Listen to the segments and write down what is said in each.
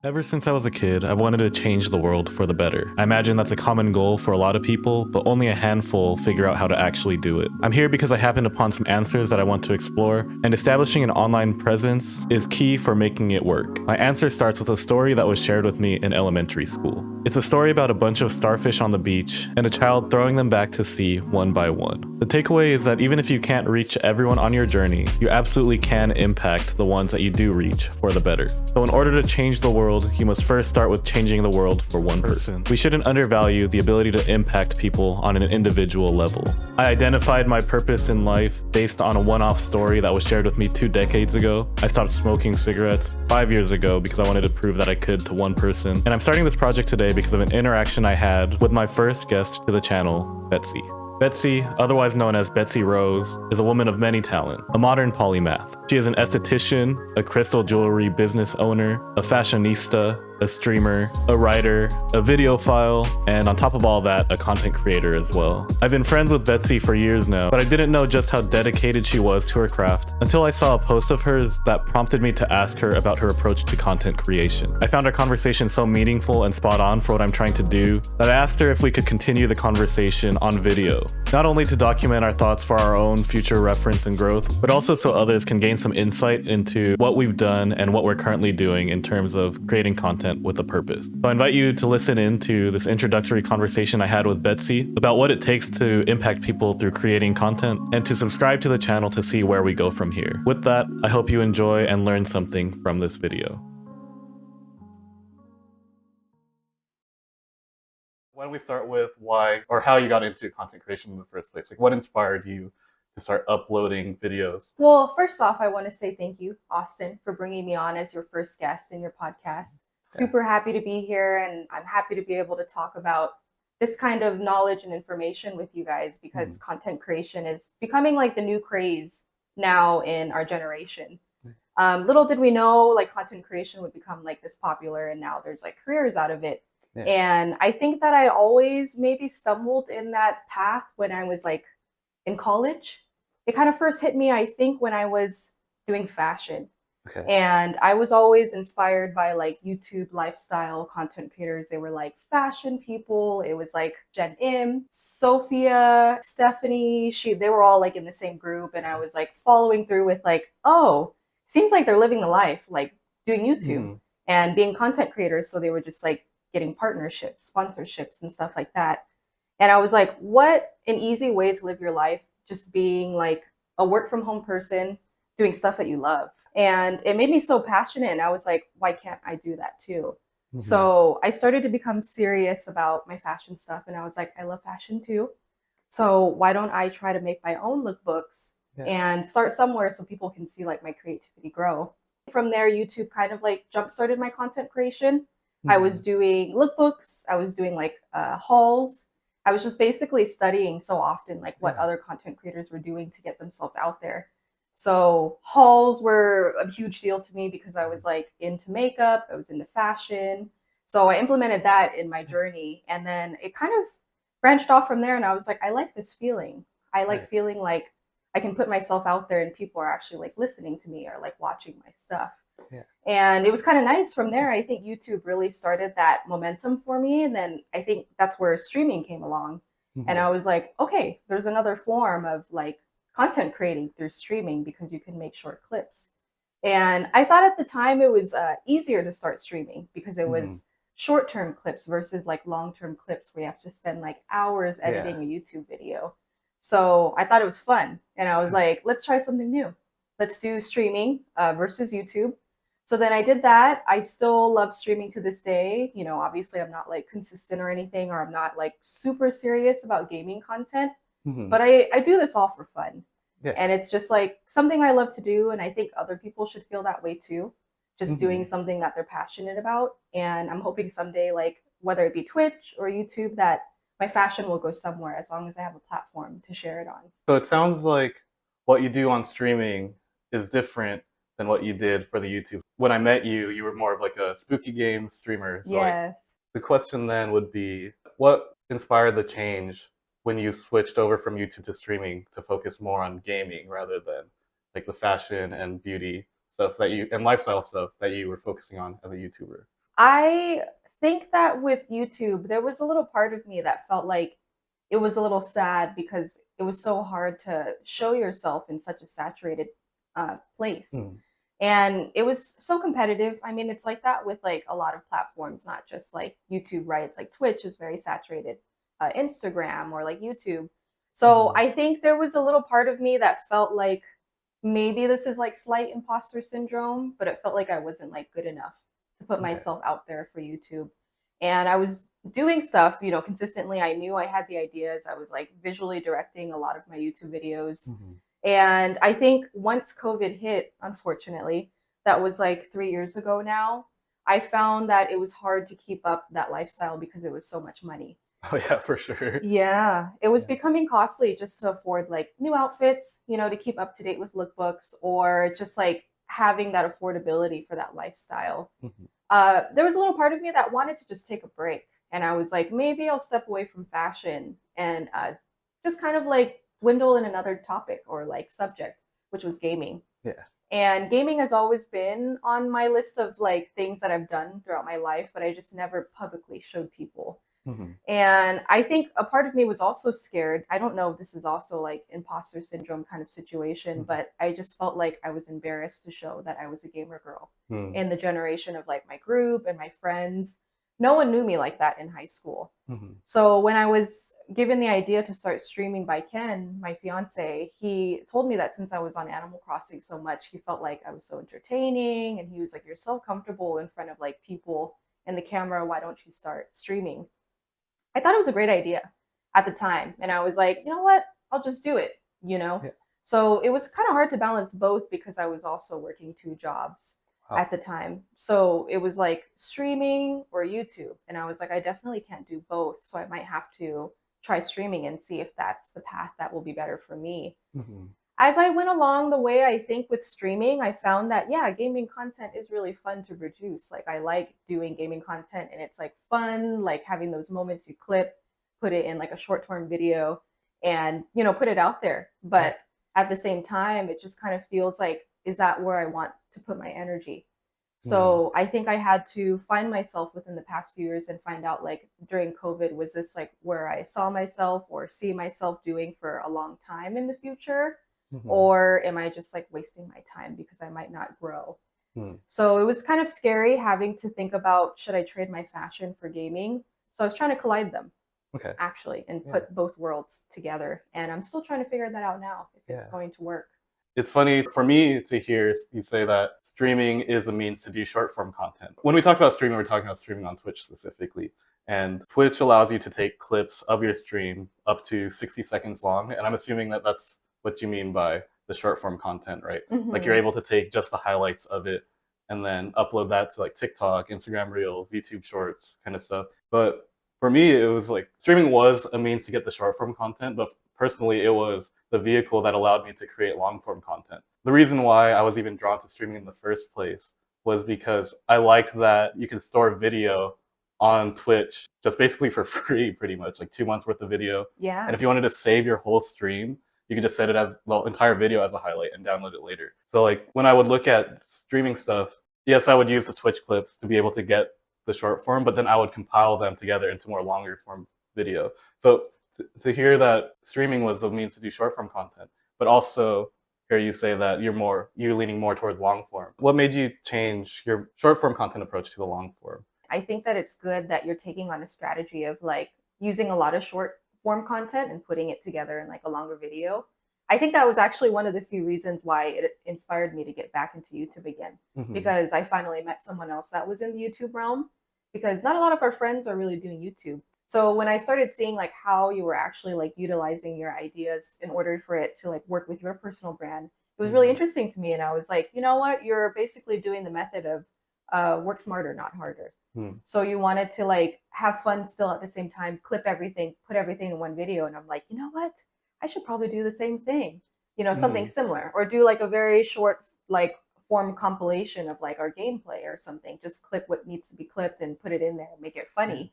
Ever since I was a kid, I've wanted to change the world for the better. I imagine that's a common goal for a lot of people, but only a handful figure out how to actually do it. I'm here because I happened upon some answers that I want to explore, and establishing an online presence is key for making it work. My answer starts with a story that was shared with me in elementary school. It's a story about a bunch of starfish on the beach and a child throwing them back to sea one by one. The takeaway is that even if you can't reach everyone on your journey, you absolutely can impact the ones that you do reach for the better. So in order to change the world, you must first start with changing the world for one person. We shouldn't undervalue the ability to impact people on an individual level. I identified my purpose in life based on a one-off story that was shared with me 2 decades ago. I stopped smoking cigarettes 5 years ago because I wanted to prove that I could to one person. And I'm starting this project today because of an interaction I had with my first guest to the channel, Betsy. Betsy, otherwise known as BetsyRose, is a woman of many talent, a modern polymath. She is an esthetician, a crystal jewelry business owner, a fashionista, a streamer, a writer, a videophile, and on top of all that, a content creator as well. I've been friends with Betsy for years now, but I didn't know just how dedicated she was to her craft until I saw a post of hers that prompted me to ask her about her approach to content creation. I found our conversation so meaningful and spot on for what I'm trying to do that I asked her if we could continue the conversation on video, not only to document our thoughts for our own future reference and growth, but also so others can gain some insight into what we've done and what we're currently doing in terms of creating content with a purpose. So I invite you to listen into this introductory conversation I had with Betsy about what it takes to impact people through creating content, and to subscribe to the channel to see where we go from here. With that, I hope you enjoy and learn something from this video. Why don't we start with why or how you got into content creation in the first place? Like, what inspired you to start uploading videos? Well, first off, I want to say thank you, Austin, for bringing me on as your first guest in your podcast. Super happy to be here, and I'm happy to be able to talk about this kind of knowledge and information with you guys, because content creation is becoming like the new craze now in our generation. Little did we know like content creation would become like this popular, and now there's like careers out of it. Yeah. And I think that I always maybe stumbled in that path when I was like in college. It kind of first hit me, I think, when I was doing fashion. Okay. And I was always inspired by like YouTube lifestyle content creators. They were like fashion people. It was like Jen Im, Sophia, Stephanie. They were all like in the same group. And I was like following through with like, oh, seems like they're living the life, like doing YouTube and being content creators. So they were just like getting partnerships, sponsorships and stuff like that. And I was like, what an easy way to live your life, just being like a work from home person, doing stuff that you love. And it made me so passionate. And I was like, why can't I do that too? So I started to become serious about my fashion stuff. And I was like, I love fashion too. So why don't I try to make my own lookbooks and start somewhere so people can see like my creativity grow. From there, YouTube kind of like jump started my content creation. I was doing lookbooks. I was doing like hauls. I was just basically studying so often like what other content creators were doing to get themselves out there. So hauls were a huge deal to me because I was like into makeup, I was into fashion. So I implemented that in my journey, and then it kind of branched off from there, and I was like, I like this feeling. I like feeling like I can put myself out there and people are actually like listening to me or like watching my stuff. Yeah. And it was kind of nice from there. I think YouTube really started that momentum for me. And then I think that's where streaming came along. And I was like, okay, there's another form of like content creating through streaming, because you can make short clips. And I thought at the time it was easier to start streaming because it was short-term clips versus like long-term clips where you have to spend like hours editing a YouTube video. So I thought it was fun. And I was like, let's try something new. Let's do streaming versus YouTube. So then I did that. I still love streaming to this day. You know, obviously I'm not like consistent or anything, or I'm not like super serious about gaming content, but I do this all for fun. Yeah. And it's just like something I love to do. And I think other people should feel that way too. Just doing something that they're passionate about. And I'm hoping someday, like whether it be Twitch or YouTube, that my fashion will go somewhere as long as I have a platform to share it on. So it sounds like what you do on streaming is different than what you did for the YouTube. When I met you, you were more of like a spooky game streamer. So yes. Like, the question then would be, what inspired the change when you switched over from YouTube to streaming to focus more on gaming rather than like the fashion and beauty stuff that you and lifestyle stuff that you were focusing on as a YouTuber? I think that with YouTube, there was a little part of me that felt like it was a little sad because it was so hard to show yourself in such a saturated place. Mm. And it was so competitive. I mean, it's like that with like a lot of platforms, not just like YouTube, right? It's like Twitch is very saturated, Instagram or like YouTube. So Mhm. I think there was a little part of me that felt like maybe this is like slight imposter syndrome, but it felt like I wasn't like good enough to put Okay. myself out there for YouTube. And I was doing stuff, consistently. I knew I had the ideas. I was like visually directing a lot of my YouTube videos. Mhm. And I think once COVID hit, unfortunately, that was like 3 years ago now, I found that it was hard to keep up that lifestyle because it was so much money. Oh yeah, for sure. Yeah, it was Yeah. becoming costly just to afford like new outfits, to keep up to date with lookbooks or just like having that affordability for that lifestyle. Mhm. There was a little part of me that wanted to just take a break. And I was like, maybe I'll step away from fashion and just kind of like dwindle in another topic or like subject, which was gaming. Yeah. And gaming has always been on my list of like things that I've done throughout my life, but I just never publicly showed people. Mhm. And I think a part of me was also scared. I don't know if this is also like imposter syndrome kind of situation, Mhm. but I just felt like I was embarrassed to show that I was a gamer girl Mm. in the generation of like my group and my friends. No one knew me like that in high school. Mhm. So when I was given the idea to start streaming by Ken, my fiance, he told me that since I was on Animal Crossing so much, he felt like I was so entertaining. And he was like, "You're so comfortable in front of like people and the camera. Why don't you start streaming?" I thought it was a great idea at the time. And I was like, you know what? I'll just do it. Yeah. So it was kind of hard to balance both because I was also working two jobs Wow. at the time. So it was like streaming or YouTube. And I was like, I definitely can't do both. So I might have to try streaming and see if that's the path that will be better for me. Mhm. As I went along the way, I think with streaming, I found that, yeah, gaming content is really fun to produce. Like, I like doing gaming content and it's like fun, like having those moments you clip, put it in like a short form video and, put it out there. Yeah. But at the same time, it just kind of feels like, is that where I want to put my energy? Mm. So I think I had to find myself within the past few years and find out like during COVID, was this like where I saw myself or see myself doing for a long time in the future? Mhm. Or am I just like wasting my time because I might not grow? Mm. So it was kind of scary having to think about, should I trade my fashion for gaming? So I was trying to collide them Okay. actually and Yeah. put both worlds together. And I'm still trying to figure that out now if it's Yeah. going to work. It's funny for me to hear you say that streaming is a means to do short form content. When we talk about streaming, we're talking about streaming on Twitch specifically. And Twitch allows you to take clips of your stream up to 60 seconds long. And I'm assuming that that's what you mean by the short form content, right? Like you're Mm-hmm. able to take just the highlights of it and then upload that to like TikTok, Instagram Reels, YouTube Shorts, kind of stuff. But for me, it was like streaming was a means to get the short form content, but personally, it was the vehicle that allowed me to create long form content. The reason why I was even drawn to streaming in the first place was because I liked that you can store video on Twitch just basically for free, pretty much, like 2 months worth of video. And Yeah. if you wanted to save your whole stream, you could just set it as the entire video as a highlight and download it later. So like when I would look at streaming stuff, yes, I would use the Twitch clips to be able to get the short form, but then I would compile them together into more longer form video. So to hear that streaming was a means to do short form content, but also hear you say that you're leaning more towards long form. What made you change your short form content approach to the long form? I think that it's good that you're taking on a strategy of like using a lot of short form content and putting it together in like a longer video. I think that was actually one of the few reasons why it inspired me to get back into YouTube again, Mm-hmm. because I finally met someone else that was in the YouTube realm, because not a lot of our friends are really doing YouTube. So when I started seeing like how you were actually like utilizing your ideas in order for it to like work with your personal brand, it was really Mm-hmm. interesting to me. And I was like, you know what? You're basically doing the method of work smarter, not harder. Mm-hmm. So you wanted to like have fun still at the same time, clip everything, put everything in one video. And I'm like, you know what? I should probably do the same thing, something Mm-hmm. similar, or do like a very short, like form compilation of like our gameplay or something. Just clip what needs to be clipped and put it in there and make it Yeah. funny.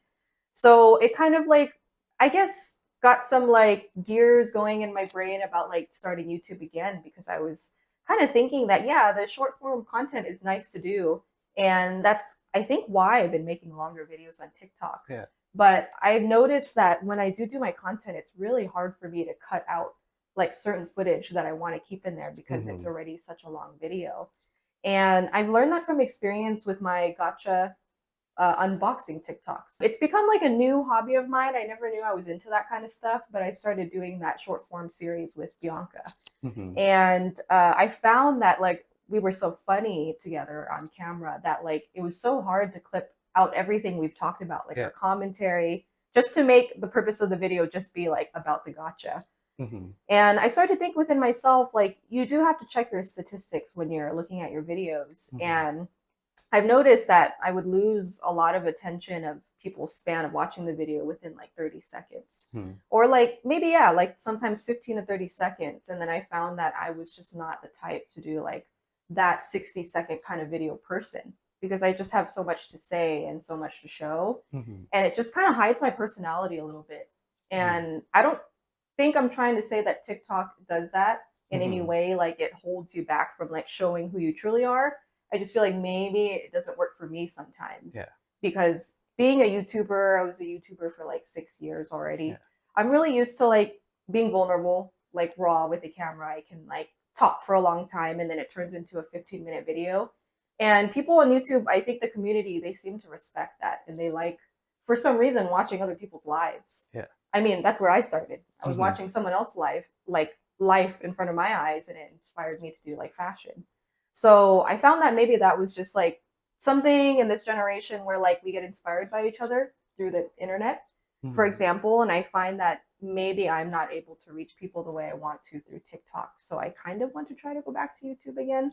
So it kind of like, I guess, got some like gears going in my brain about like starting YouTube again, because I was kind of thinking that, yeah, the short form content is nice to do And that's, I think, why I've been making longer videos on TikTok. Yeah. But I've noticed that when I do my content, it's really hard for me to cut out like certain footage that I want to keep in there because it's already such a long video. And I've learned that from experience with my gotcha unboxing TikToks. It's become like a new hobby of mine. I never knew I was into that kind of stuff, but I started doing that short form series with Bianca. And I found that like we were so funny together on camera that like it was so hard to clip out everything we've talked about, like our commentary, just to make the purpose of the video just be like about the gotcha. And I started to think within myself, like, you do have to check your statistics when you're looking at your videos. And I've noticed that I would lose a lot of attention of people's span of watching the video within like 30 seconds. Or like maybe, yeah, like sometimes 15 to 30 seconds. And then I found that I was just not the type to do like that 60-second kind of video person, because I just have so much to say and so much to show. And it just kind of hides my personality a little bit. And I don't think I'm trying to say that TikTok does that in any way, like it holds you back from like showing who you truly are. I just feel like maybe it doesn't work for me sometimes. Because being a YouTuber, I was a YouTuber for like 6 years already. I'm really used to like being vulnerable, like raw with the camera. I can like talk for a long time and then it turns into a 15-minute video. And people on YouTube, I think the community, they seem to respect that. And they like, for some reason, watching other people's lives. I mean, that's where I started. I was watching someone else's life in front of my eyes, and it inspired me to do like fashion. So I found that maybe that was just like something in this generation where like we get inspired by each other through the internet, for example. And I find that maybe I'm not able to reach people the way I want to through TikTok. So I kind of want to try to go back to YouTube again.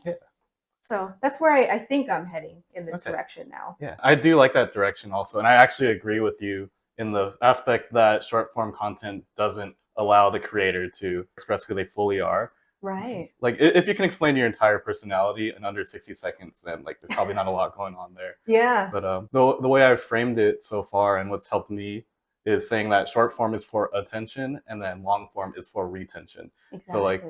So that's where I think I'm heading in this direction now. I do like that direction also. And I actually agree with you in the aspect that short form content doesn't allow the creator to express who they fully are. Right. Like if you can explain your entire personality in under 60 seconds, then like there's probably not a lot going on there. But the way I've framed it so far and what's helped me is saying that short form is for attention and then long form is for retention. So like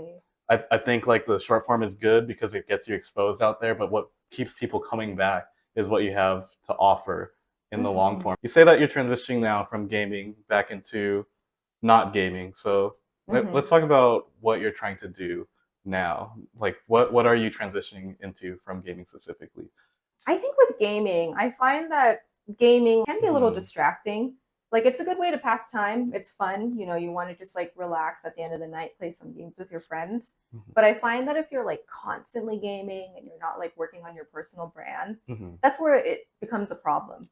I think like the short form is good because it gets you exposed out there, but what keeps people coming back is what you have to offer in the long form. You say that you're transitioning now from gaming back into not gaming. So let's talk about what you're trying to do now. Like what are you transitioning into from gaming specifically? I think with gaming, I find that gaming can be a little distracting. Like it's a good way to pass time. It's fun. You know, you want to just like relax at the end of the night, play some games with your friends. But I find that if you're like constantly gaming and you're not like working on your personal brand, that's where it becomes a problem.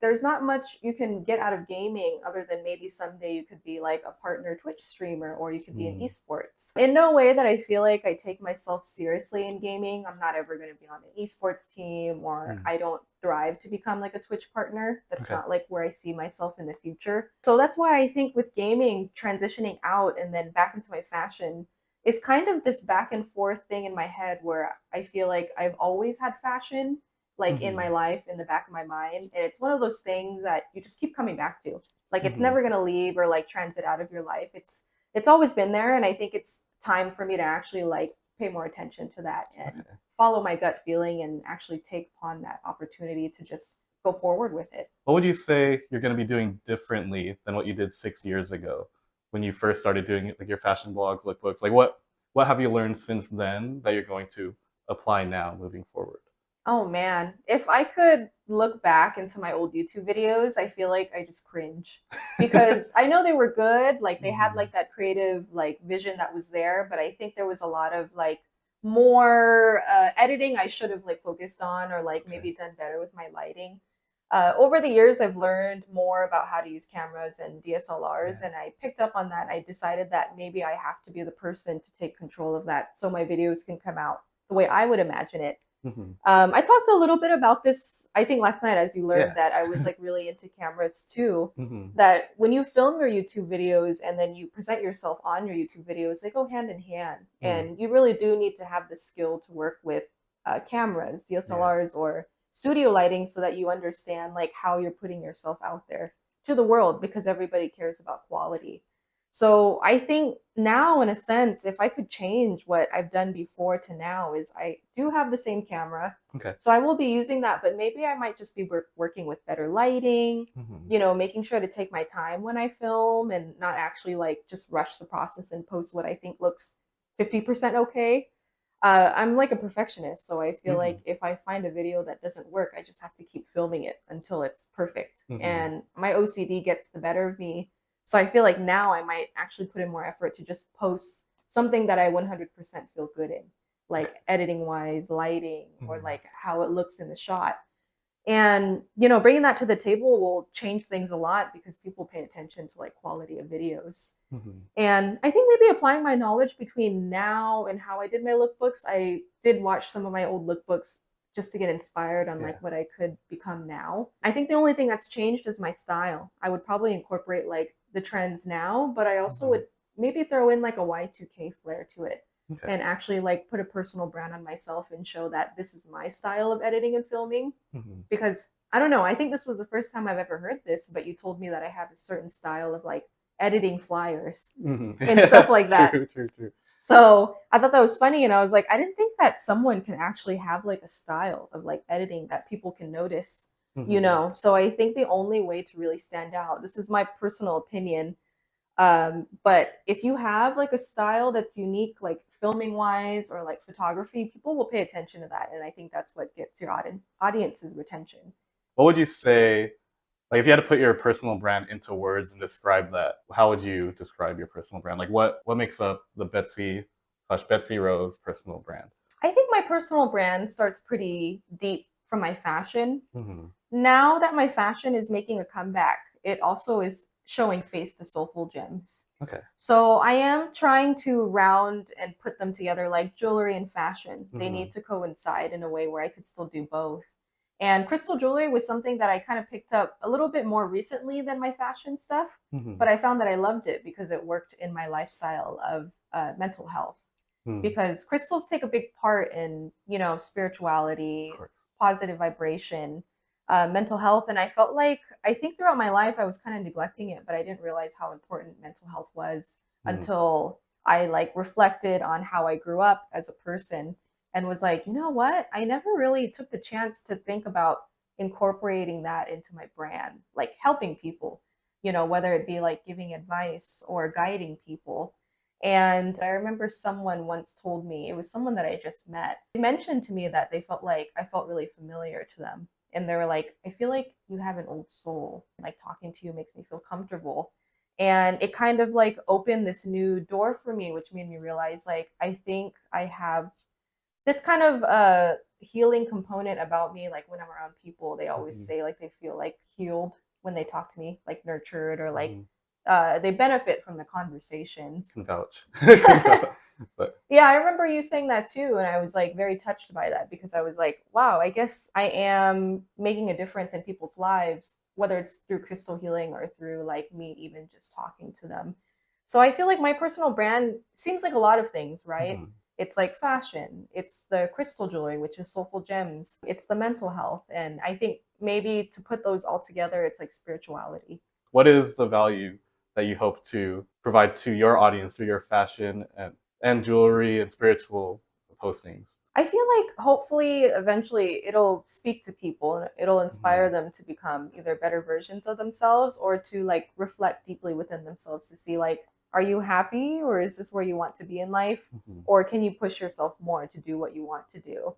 There's not much you can get out of gaming other than maybe someday you could be like a partner Twitch streamer, or you could be in esports. In no way that I feel like I take myself seriously in gaming. I'm not ever going to be on an esports team, or I don't thrive to become like a Twitch partner. That's not like where I see myself in the future. So that's why I think with gaming, transitioning out and then back into my fashion is kind of this back and forth thing in my head, where I feel like I've always had fashion like in my life, in the back of my mind. And it's one of those things that you just keep coming back to. Like it's never going to leave or like transit out of your life. It's always been there. And I think it's time for me to actually like pay more attention to that and follow my gut feeling and actually take upon that opportunity to just go forward with it. What would you say you're going to be doing differently than what you did 6 years ago when you first started doing like your fashion blogs, lookbooks? Like what have you learned since then that you're going to apply now moving forward? Oh man, if I could look back into my old YouTube videos, I feel like I just cringe, because I know they were good. Like they had like that creative like vision that was there, but I think there was a lot of like more editing I should have like focused on, or like maybe done better with my lighting. Over the years, I've learned more about how to use cameras and DSLRs, and I picked up on that. I decided that maybe I have to be the person to take control of that so my videos can come out the way I would imagine it. I talked a little bit about this, I think last night, as you learned that I was like really into cameras too, that when you film your YouTube videos and then you present yourself on your YouTube videos, they go hand in hand. And you really do need to have the skill to work with cameras, DSLRs, or studio lighting, so that you understand like how you're putting yourself out there to the world, because everybody cares about quality. So I think now, in a sense, if I could change what I've done before to now, is I do have the same camera. Okay. So I will be using that, but maybe I might just be working with better lighting, making sure to take my time when I film and not actually like just rush the process and post what I think looks 50% okay. I'm like a perfectionist, so I feel like if I find a video that doesn't work, I just have to keep filming it until it's perfect. And my OCD gets the better of me. So I feel like now I might actually put in more effort to just post something that I 100% feel good in, like editing wise, lighting, or like how it looks in the shot. And, bringing that to the table will change things a lot because people pay attention to like quality of videos. And I think maybe applying my knowledge between now and how I did my lookbooks, I did watch some of my old lookbooks just to get inspired on like what I could become now. I think the only thing that's changed is my style. I would probably incorporate like the trends now, but I also would maybe throw in like a Y2K flair to it. And actually like put a personal brand on myself and show that this is my style of editing and filming. Because I don't know, I think this was the first time I've ever heard this, but you told me that I have a certain style of like editing flyers and stuff like that. True. So I thought that was funny, and I was like, I didn't think that someone can actually have like a style of like editing that people can notice, So I think the only way to really stand out, this is my personal opinion, but if you have like a style that's unique, like filming wise or like photography, people will pay attention to that, and I think that's what gets your audience's retention. What would you say, like if you had to put your personal brand into words and describe that, how would you describe your personal brand? Like what makes up the Betsy/BetsyRose personal brand? I think my personal brand starts pretty deep from my fashion. Now that my fashion is making a comeback, it also is showing face to Soulful gems. Okay. So I am trying to round and put them together like jewelry and fashion. They need to coincide in a way where I could still do both. And crystal jewelry was something that I kind of picked up a little bit more recently than my fashion stuff, but I found that I loved it because it worked in my lifestyle of mental health. Because crystals take a big part in, spirituality, positive vibration, mental health. And I felt like, I think throughout my life, I was kind of neglecting it, but I didn't realize how important mental health was until I like reflected on how I grew up as a person and was like, you know what? I never really took the chance to think about incorporating that into my brand, like helping people, whether it be like giving advice or guiding people. And I remember someone once told me, it was someone that I just met, they mentioned to me that they felt like I felt really familiar to them. And they were like, I feel like you have an old soul. Like talking to you makes me feel comfortable. And it kind of like opened this new door for me, which made me realize like, I think I have this kind of healing component about me. Like when I'm around people, they always say like they feel like healed when they talk to me, like nurtured or like they benefit from the conversations. Can vouch. But yeah, I remember you saying that too, and I was like very touched by that because I was like, wow, I guess I am making a difference in people's lives, whether it's through crystal healing or through like me even just talking to them. So I feel like my personal brand seems like a lot of things, right? It's like fashion, it's the crystal jewelry, which is Soulful gems, it's the mental health, and I think maybe to put those all together, it's like spirituality. What is the value that you hope to provide to your audience through your fashion and jewelry and spiritual postings? I feel like hopefully eventually it'll speak to people and it'll inspire them to become either better versions of themselves or to like reflect deeply within themselves to see like, are you happy or is this where you want to be in life? Or can you push yourself more to do what you want to do?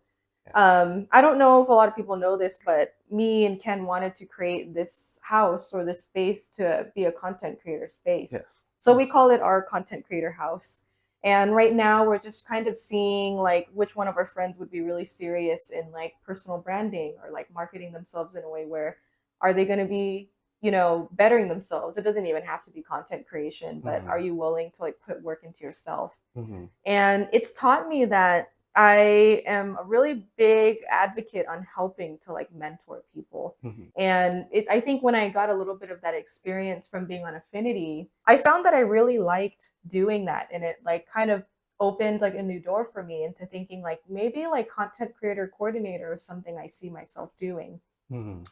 I don't know if a lot of people know this, but me and Ken wanted to create this house or this space to be a content creator space. So we call it our content creator house. And right now we're just kind of seeing like which one of our friends would be really serious in like personal branding or like marketing themselves in a way where are they going to be, bettering themselves? It doesn't even have to be content creation, but are you willing to like put work into yourself? And it's taught me that I am a really big advocate on helping to like mentor people. And I think when I got a little bit of that experience from being on Affinity, I found that I really liked doing that. And it like kind of opened like a new door for me into thinking like maybe like content creator coordinator is something I see myself doing.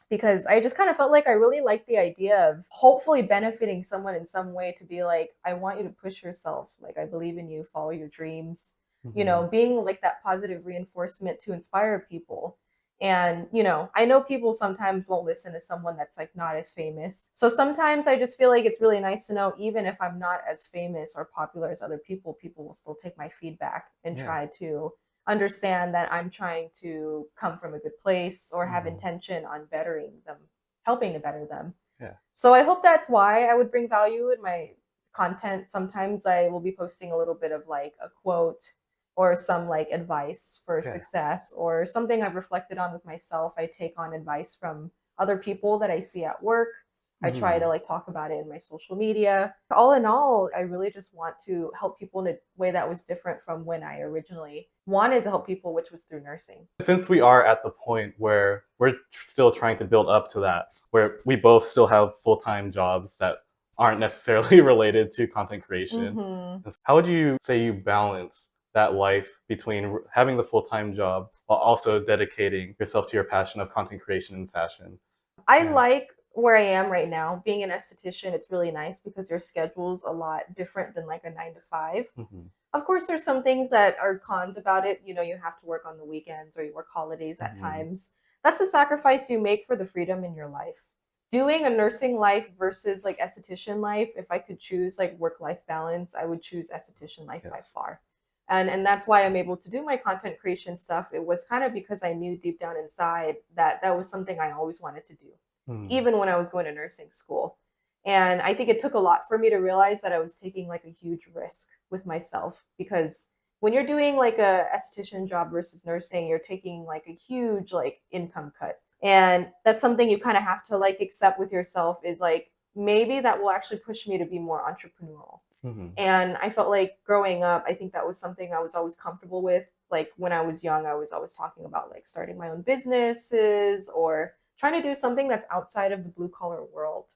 because I just kind of felt like I really liked the idea of hopefully benefiting someone in some way, to be like, I want you to push yourself. Like, I believe in you, follow your dreams, you know, being like that positive reinforcement to inspire people. And, you know, I know people sometimes won't listen to someone that's like not as famous. So sometimes I just feel like it's really nice to know, even if I'm not as famous or popular as other people, people will still take my feedback and try to understand that I'm trying to come from a good place or have intention on bettering them, helping to better them. Yeah. So I hope that's why I would bring value in my content. Sometimes I will be posting a little bit of like a quote or some like advice for success, or something I've reflected on with myself. I take on advice from other people that I see at work. I try to like talk about it in my social media. All in all, I really just want to help people in a way that was different from when I originally wanted to help people, which was through nursing. Since we are at the point where we're still trying to build up to that, where we both still have full-time jobs that aren't necessarily related to content creation, how would you say you balance that life between having the full-time job while also dedicating yourself to your passion of content creation and fashion? I like where I am right now. Being an esthetician, it's really nice because your schedule's a lot different than like a 9 to 5. Of course, there's some things that are cons about it. You know, you have to work on the weekends or you work holidays at times. That's the sacrifice you make for the freedom in your life. Doing a nursing life versus like esthetician life, if I could choose like work-life balance, I would choose esthetician life by far. And that's why I'm able to do my content creation stuff. It was kind of because I knew deep down inside that that was something I always wanted to do, even when I was going to nursing school. And I think it took a lot for me to realize that I was taking like a huge risk with myself, because when you're doing like a esthetician job versus nursing, you're taking like a huge like income cut. And that's something you kind of have to like accept with yourself, is like, maybe that will actually push me to be more entrepreneurial. And I felt like growing up, I think that was something I was always comfortable with. Like when I was young, I was always talking about like starting my own businesses or trying to do something that's outside of the blue collar world.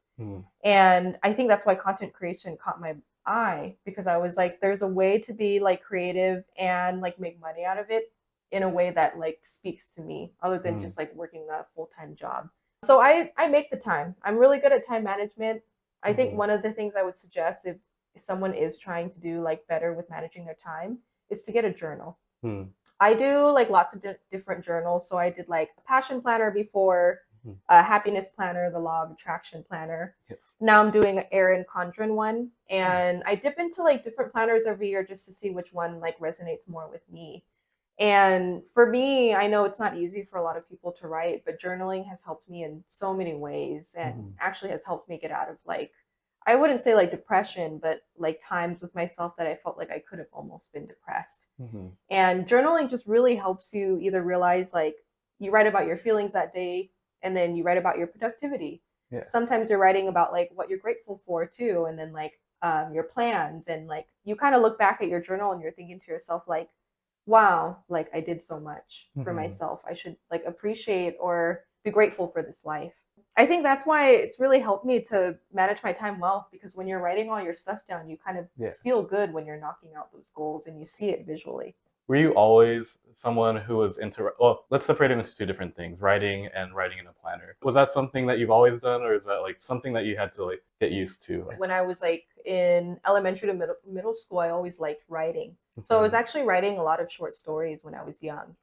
And I think that's why content creation caught my eye, because I was like, there's a way to be like creative and like make money out of it in a way that like speaks to me, other than just like working a full-time job. So I make the time. I'm really good at time management. I think one of the things I would suggest, if someone is trying to do like better with managing their time, is to get a journal. I do like lots of different journals. So I did like a passion planner before, a happiness planner, the law of attraction planner. Now I'm doing an Erin Condren one, and I dip into like different planners every year just to see which one like resonates more with me. And for me, I know it's not easy for a lot of people to write, but journaling has helped me in so many ways, and actually has helped me get out of like, I wouldn't say like depression, but like times with myself that I felt like I could have almost been depressed. And journaling just really helps you either realize like, you write about your feelings that day, and then you write about your productivity. Sometimes you're writing about like what you're grateful for too, and then like your plans, and like you kind of look back at your journal and you're thinking to yourself like, wow, like I did so much for myself. I should like appreciate or be grateful for this life. I think that's why it's really helped me to manage my time well, because when you're writing all your stuff down, you kind of feel good when you're knocking out those goals and you see it visually. Were you always someone who was into, well, let's separate it into two different things, writing and writing in a planner. Was that something that you've always done, or is that like something that you had to like get used to? When I was like in elementary to middle school, I always liked writing. So I was actually writing a lot of short stories when I was young.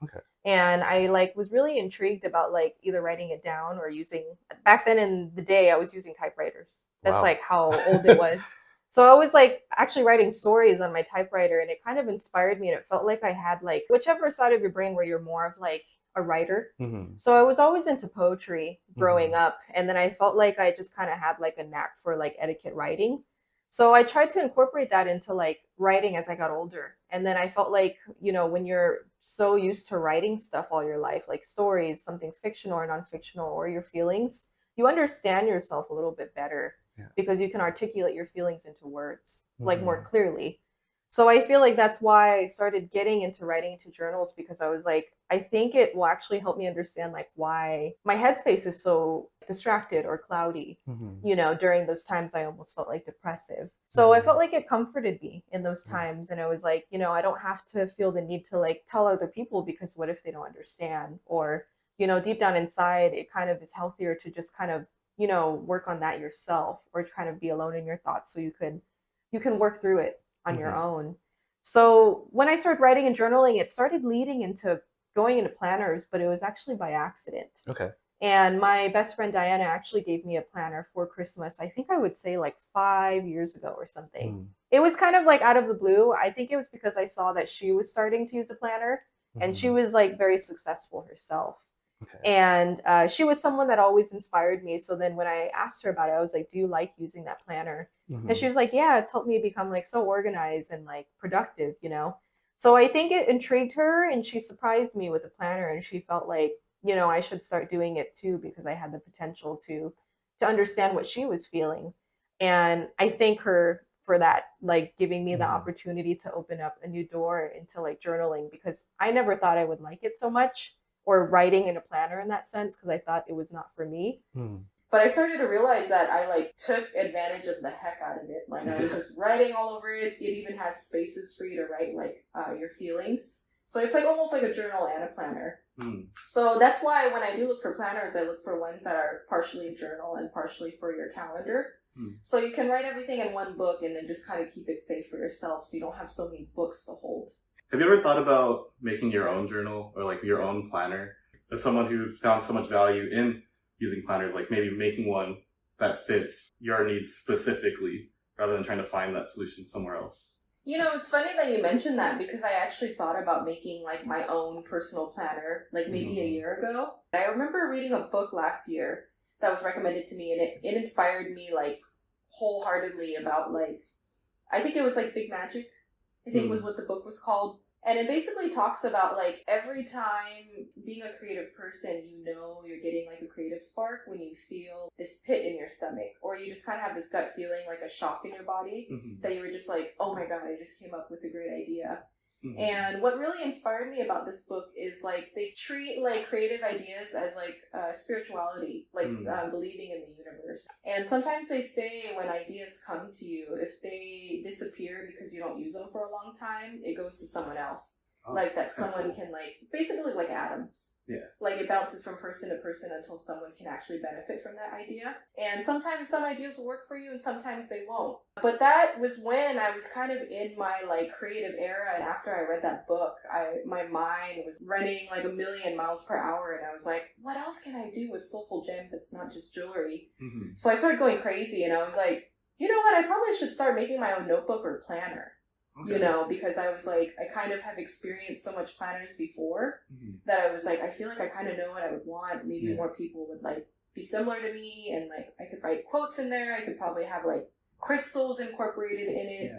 And I like was really intrigued about like either writing it down or using, back then in the day, I was using typewriters. That's like how old it was. So I was like actually writing stories on my typewriter, and it kind of inspired me, and it felt like I had like whichever side of your brain where you're more of like a writer. So I was always into poetry growing up, and then I felt like I just kind of had like a knack for like etiquette writing. So I tried to incorporate that into like writing as I got older. And then I felt like, you know, when you're so used to writing stuff all your life, like stories, something fictional or non-fictional, or your feelings, you understand yourself a little bit better, because you can articulate your feelings into words like more clearly. So I feel like that's why I started getting into writing into journals, because I was like, I think it will actually help me understand like why my headspace is so distracted or cloudy, you know, during those times I almost felt like depressive. So I felt like it comforted me in those times. And I was like, you know, I don't have to feel the need to like tell other people, because what if they don't understand? Or, deep down inside, it kind of is healthier to just kind of, work on that yourself, or kind of be alone in your thoughts so you can work through it on your own. So when I started writing and journaling, it started leading into going into planners, but it was actually by accident. Okay. And my best friend Diana actually gave me a planner for Christmas. I think I would say like 5 years ago or something. It was kind of like out of the blue. I think it was because I saw that she was starting to use a planner, and she was like very successful herself. Okay. And she was someone that always inspired me. So then when I asked her about it, I was like, do you like using that planner? And she was like, yeah, it's helped me become like so organized and like productive, So I think it intrigued her, and she surprised me with the planner, and she felt like, I should start doing it too, because I had the potential to understand what she was feeling. And I thank her for that, like giving me the opportunity to open up a new door into like journaling, because I never thought I would like it so much, or writing in a planner in that sense, because I thought it was not for me. But I started to realize that I like took advantage of the heck out of it. Like I was just writing all over it. It even has spaces for you to write like your feelings. So it's like almost like a journal and a planner. So that's why when I do look for planners, I look for ones that are partially a journal and partially for your calendar. So you can write everything in one book and then just kind of keep it safe for yourself, so you don't have so many books to hold. Have you ever thought about making your own journal or like your own planner? As someone who's found so much value in using planners, like maybe making one that fits your needs specifically rather than trying to find that solution somewhere else. It's funny that you mentioned that, because I actually thought about making like my own personal planner like maybe a year ago. I remember reading a book last year that was recommended to me, and it inspired me like wholeheartedly about like, I think it was like Big Magic, I think was what the book was called. And it basically talks about like every time being a creative person, you're getting like a creative spark when you feel this pit in your stomach, or you just kind of have this gut feeling, like a shock in your body, that you were just like, oh my God, I just came up with a great idea. And what really inspired me about this book is like they treat like creative ideas as like spirituality, like believing in the universe. And sometimes they say when ideas come to you, if they disappear because you don't use them for a long time, it goes to someone else. Like that someone can like, basically like atoms. Yeah. Like it bounces from person to person until someone can actually benefit from that idea. And sometimes some ideas will work for you and sometimes they won't. But that was when I was kind of in my like creative era, and after I read that book, my mind was running like 1,000,000 miles per hour, and I was like, what else can I do with soulful gems that's not just jewelry? So I started going crazy, and I was like, you know what, I probably should start making my own notebook or planner. Okay. Because I was like, I kind of have experienced so much planners before that I was like, I feel like I kind of know what I would want. Maybe more people would like be similar to me, and like I could write quotes in there. I could probably have like crystals incorporated in it,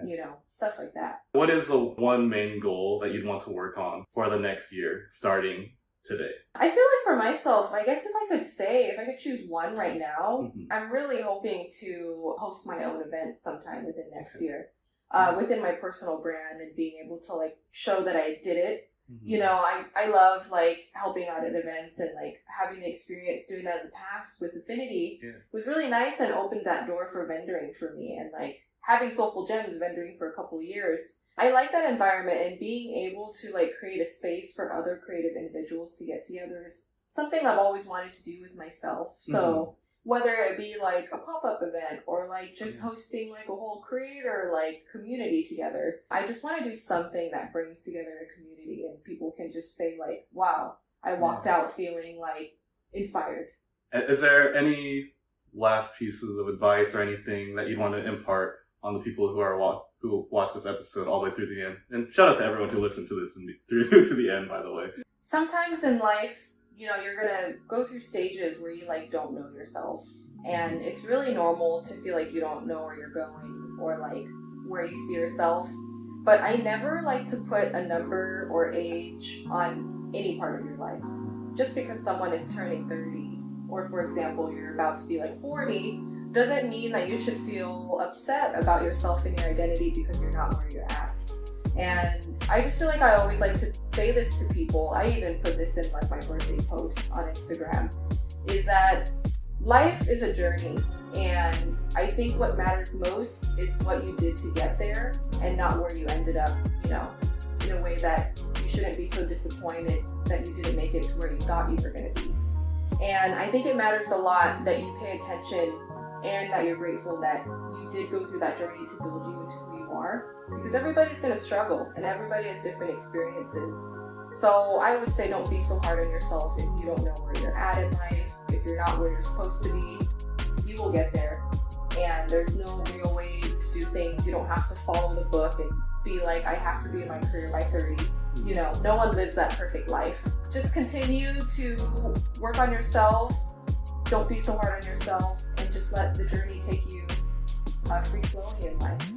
stuff like that. What is the one main goal that you'd want to work on for the next year, starting today? I feel like for myself, I guess if I could choose one right now, I'm really hoping to host my own event sometime within next year. Within my personal brand, and being able to like show that I did it. I love like helping out at events, and like having the experience doing that in the past with Affinity was really nice and opened that door for vendoring for me. And like having Soulful Gems vendoring for a couple of years, I like that environment, and being able to like create a space for other creative individuals to get together is something I've always wanted to do with myself. So whether it be like a pop-up event or like just hosting like a whole creator like community together, I just want to do something that brings together a community and people can just say like, wow, I walked out feeling like inspired. Is there any last pieces of advice or anything that you'd want to impart on the people who watch this episode all the way through the end? And shout out to everyone who listened to this and through to the end, by the way. Sometimes in life, you're gonna go through stages where you like don't know yourself, and it's really normal to feel like you don't know where you're going or like where you see yourself. But I never like to put a number or age on any part of your life. Just because someone is turning 30, or for example you're about to be like 40, doesn't mean that you should feel upset about yourself and your identity because you're not where you're at. And I just feel like I always like to say this to people. I even put this in like my birthday posts on Instagram, is that life is a journey, and I think what matters most is what you did to get there and not where you ended up, in a way that you shouldn't be so disappointed that you didn't make it to where you thought you were going to be. And I think it matters a lot that you pay attention and that you're grateful that you did go through that journey to build you into who you are, because everybody's going to struggle and everybody has different experiences. So I would say don't be so hard on yourself if you don't know where you're at in life, if you're not where you're supposed to be. You will get there, and there's no real way to do things. You don't have to follow the book and be like, I have to be in my career by 30. You know, no one lives that perfect life. Just continue to work on yourself. Don't be so hard on yourself, and just let the journey take you free flowing in life.